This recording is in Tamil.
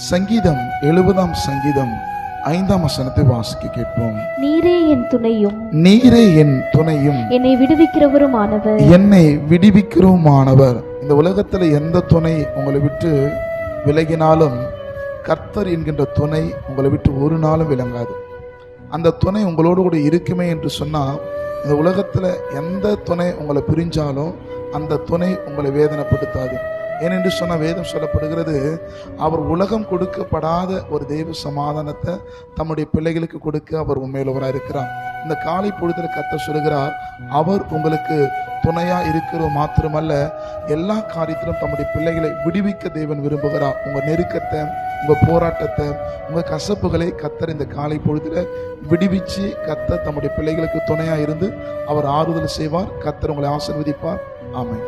சங்கீதம் 70 சங்கீதம் 5 வாசிக்க கேட்போம். நீரே என் துணையும், நீரே என் துணையும், என்னை விடுவிக்கிறவருமானவர், என்னை விடுவிக்கிறவருமானவர். இந்த உலகத்துல எந்த துணை உங்களை விட்டு விலகினாலும் கர்த்தர் என்கின்ற துணை உங்களை விட்டு ஒரு நாளும் விலகாது. அந்த துணை உங்களோடு கூட இருக்குமே என்று சொன்னால், இந்த உலகத்துல எந்த துணை உங்களை பிரிஞ்சாலும் அந்த துணை உங்களை வேதனைப்படுத்தாது. ஏனென்று சொன்னால் வேதம் சொல்லப்படுகிறது, அவர் உலகம் கொடுக்கப்படாத ஒரு தெய்வ சமாதானத்தை தம்முடைய பிள்ளைகளுக்கு கொடுக்க அவர் உண்மையுள்ளவராக இருக்கிறார். இந்த காலை பொழுதில் கர்த்தர் சொல்கிறார், அவர் உங்களுக்கு துணையா இருக்கிறது மாத்திரமல்ல, எல்லா காரியத்திலும் தம்முடைய பிள்ளைகளை விடுவிக்க தேவன் விரும்புகிறார். உங்க நெருக்கத்தை, உங்க போராட்டத்தை, உங்க கசப்புகளை கர்த்தர் இந்த காலை பொழுதுல விடுவிச்சு கர்த்தர் தம்முடைய பிள்ளைகளுக்கு துணையா இருந்து அவர் ஆறுதல் செய்வார். கர்த்தர் உங்களை ஆசீர்வதிப்பார். ஆமென்.